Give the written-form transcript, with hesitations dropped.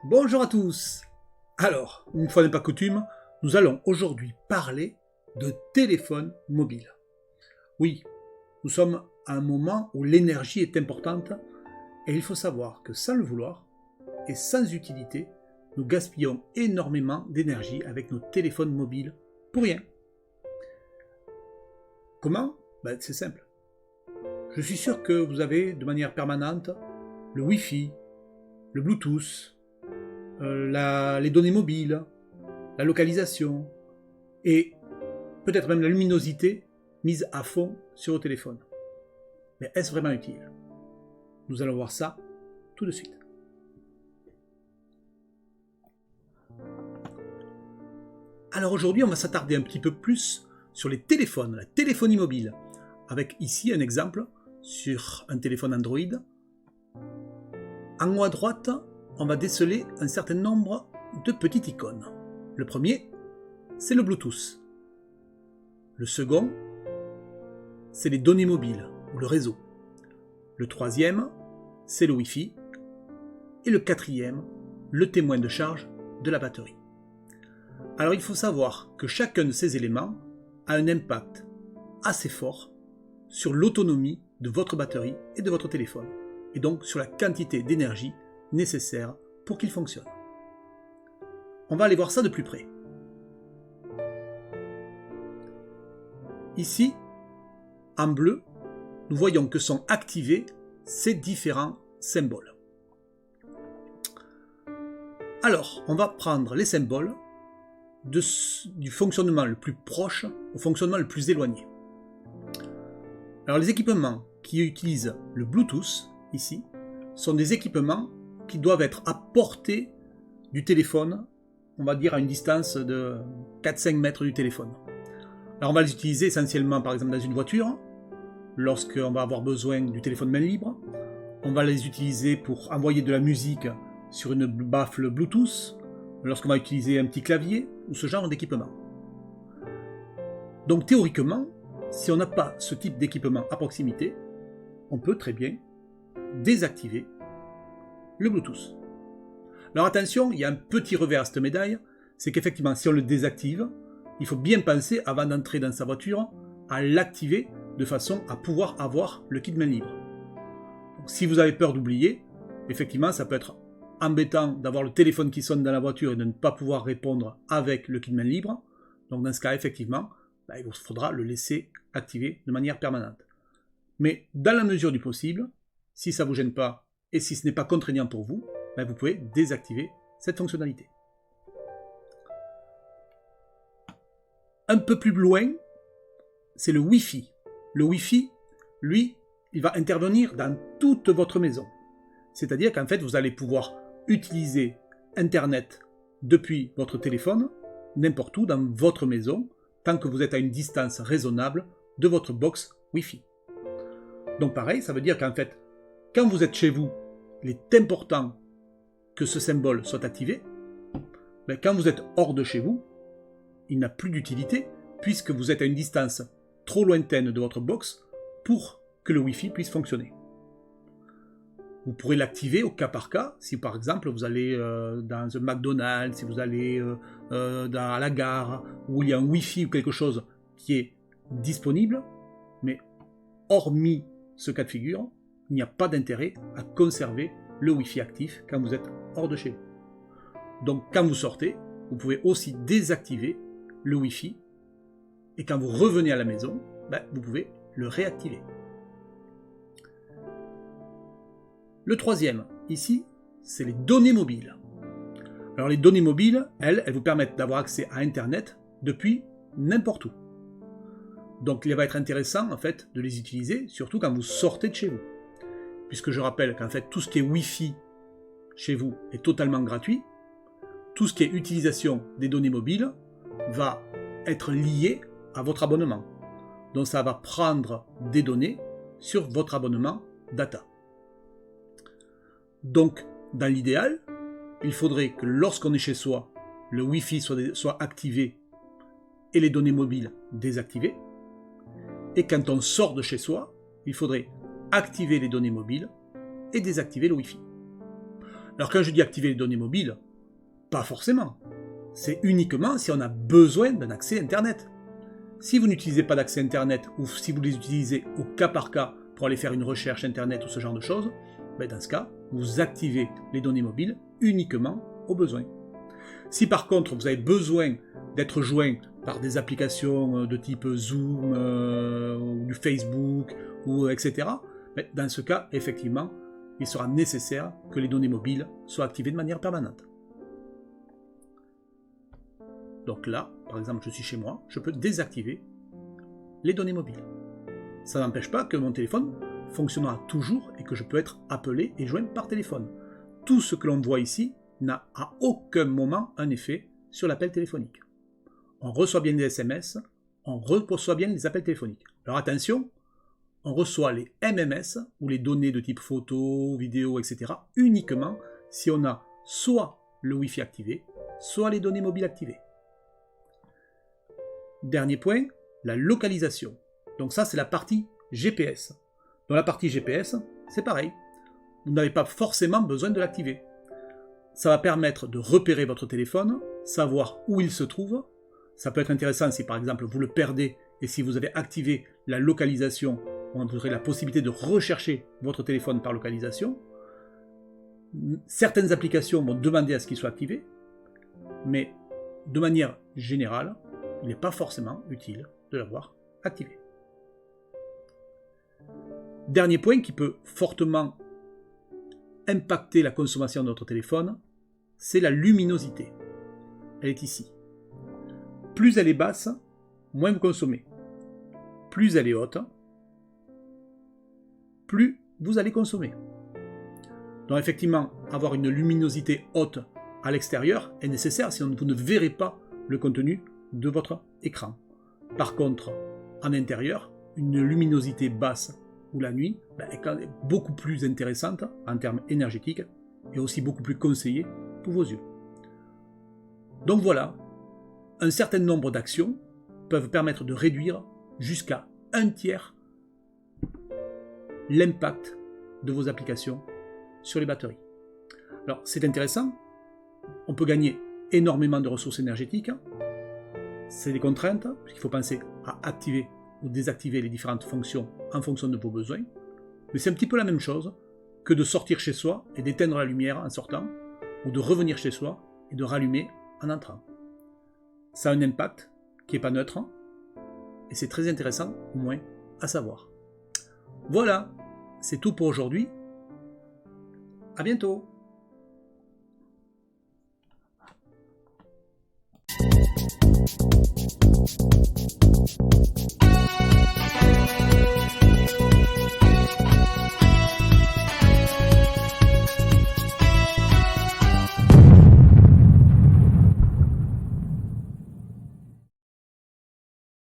Bonjour à tous. Alors, une fois n'est pas coutume, nous allons aujourd'hui parler de téléphone mobile. Oui, nous sommes à un moment où l'énergie est importante et il faut savoir que sans le vouloir et sans utilité, nous gaspillons énormément d'énergie avec nos téléphones mobiles pour rien. Comment? C'est simple. Je suis sûr que vous avez de manière permanente le Wi-Fi, le Bluetooth, les données mobiles, la localisation et peut-être même la luminosité mise à fond sur vos téléphones. Mais est-ce vraiment utile? Nous allons voir ça tout de suite. Alors aujourd'hui, on va s'attarder un petit peu plus sur les téléphones, la téléphonie mobile, avec ici un exemple sur un téléphone Android. En haut à droite, on va déceler un certain nombre de petites icônes. Le premier, c'est le Bluetooth. Le second, c'est les données mobiles ou le réseau. Le troisième, c'est le Wi-Fi. Et le quatrième, le témoin de charge de la batterie. Alors il faut savoir que chacun de ces éléments a un impact assez fort sur l'autonomie de votre batterie et de votre téléphone, et donc sur la quantité d'énergie nécessaire pour qu'il fonctionne. On va aller voir ça de plus près. Ici, en bleu, nous voyons que sont activés ces différents symboles. Alors, on va prendre les symboles du fonctionnement le plus proche au fonctionnement le plus éloigné. Alors, les équipements qui utilisent le Bluetooth, ici, sont des équipements qui doivent être à portée du téléphone, on va dire à une distance de 4-5 mètres du téléphone. Alors on va les utiliser essentiellement par exemple dans une voiture, lorsqu'on va avoir besoin du téléphone main libre. On va les utiliser pour envoyer de la musique sur une baffle Bluetooth, lorsqu'on va utiliser un petit clavier ou ce genre d'équipement. Donc théoriquement, si on n'a pas ce type d'équipement à proximité, on peut très bien désactiver le Bluetooth. Alors attention, il y a un petit revers à cette médaille, c'est qu'effectivement si on le désactive, il faut bien penser avant d'entrer dans sa voiture à l'activer de façon à pouvoir avoir le kit main libre. Donc, si vous avez peur d'oublier, effectivement ça peut être embêtant d'avoir le téléphone qui sonne dans la voiture et de ne pas pouvoir répondre avec le kit main libre. Donc dans ce cas effectivement, il vous faudra le laisser activer de manière permanente. Mais dans la mesure du possible, si ça ne vous gêne pas et si ce n'est pas contraignant pour vous, vous pouvez désactiver cette fonctionnalité. Un peu plus loin, c'est le Wi-Fi. Le Wi-Fi, lui, il va intervenir dans toute votre maison. C'est-à-dire qu'en fait, vous allez pouvoir utiliser Internet depuis votre téléphone, n'importe où dans votre maison, tant que vous êtes à une distance raisonnable de votre box Wi-Fi. Donc pareil, ça veut dire qu'en fait, quand vous êtes chez vous, il est important que ce symbole soit activé. Quand vous êtes hors de chez vous, il n'a plus d'utilité puisque vous êtes à une distance trop lointaine de votre box pour que le Wi-Fi puisse fonctionner. Vous pourrez l'activer au cas par cas, si par exemple vous allez dans un McDonald's, si vous allez à la gare, où il y a un Wi-Fi ou quelque chose qui est disponible, mais hormis ce cas de figure, il n'y a pas d'intérêt à conserver le Wi-Fi actif quand vous êtes hors de chez vous. Donc quand vous sortez, vous pouvez aussi désactiver le Wi-Fi et quand vous revenez à la maison, vous pouvez le réactiver. Le troisième, ici, c'est les données mobiles. Alors les données mobiles, elles vous permettent d'avoir accès à Internet depuis n'importe où. Donc il va être intéressant en fait de les utiliser, surtout quand vous sortez de chez vous. Puisque je rappelle qu'en fait tout ce qui est Wi-Fi chez vous est totalement gratuit. Tout ce qui est utilisation des données mobiles va être lié à votre abonnement. Donc ça va prendre des données sur votre abonnement data. Donc dans l'idéal, il faudrait que lorsqu'on est chez soi, le Wi-Fi soit activé et les données mobiles désactivées. Et quand on sort de chez soi, il faudrait activer les données mobiles et désactiver le Wi-Fi. Alors quand je dis activer les données mobiles, pas forcément. C'est uniquement si on a besoin d'un accès Internet. Si vous n'utilisez pas d'accès Internet ou si vous les utilisez au cas par cas pour aller faire une recherche Internet ou ce genre de choses, dans ce cas, vous activez les données mobiles uniquement au besoin. Si par contre vous avez besoin d'être joint par des applications de type Zoom, ou du Facebook, ou etc., dans ce cas, effectivement, il sera nécessaire que les données mobiles soient activées de manière permanente. Donc là, par exemple, je suis chez moi, je peux désactiver les données mobiles. Ça n'empêche pas que mon téléphone fonctionnera toujours et que je peux être appelé et joint par téléphone. Tout ce que l'on voit ici n'a à aucun moment un effet sur l'appel téléphonique. On reçoit bien des SMS, on reçoit bien les appels téléphoniques. Alors attention, on reçoit les MMS, ou les données de type photo, vidéo, etc., uniquement si on a soit le Wi-Fi activé, soit les données mobiles activées. Dernier point, la localisation. Donc ça, c'est la partie GPS. Dans la partie GPS, c'est pareil. Vous n'avez pas forcément besoin de l'activer. Ça va permettre de repérer votre téléphone, savoir où il se trouve. Ça peut être intéressant si par exemple vous le perdez et si vous avez activé la localisation, vous aurez la possibilité de rechercher votre téléphone par localisation. Certaines applications vont demander à ce qu'il soit activé, mais de manière générale, il n'est pas forcément utile de l'avoir activé. Dernier point qui peut fortement impacter la consommation de notre téléphone, c'est la luminosité. Elle est ici. Plus elle est basse, moins vous consommez. Plus elle est haute, plus vous allez consommer. Donc effectivement, avoir une luminosité haute à l'extérieur est nécessaire, sinon vous ne verrez pas le contenu de votre écran. Par contre, en intérieur, une luminosité basse ou la nuit est beaucoup plus intéressante en termes énergétiques et aussi beaucoup plus conseillée pour vos yeux. Donc voilà, un certain nombre d'actions peuvent permettre de réduire jusqu'à 1/3 l'impact de vos applications sur les batteries. Alors c'est intéressant, on peut gagner énormément de ressources énergétiques, c'est des contraintes, puisqu'il faut penser à activer ou désactiver les différentes fonctions en fonction de vos besoins, mais c'est un petit peu la même chose que de sortir chez soi et d'éteindre la lumière en sortant, ou de revenir chez soi et de rallumer en entrant. Ça a un impact qui n'est pas neutre, et c'est très intéressant au moins à savoir. Voilà, c'est tout pour aujourd'hui. À bientôt.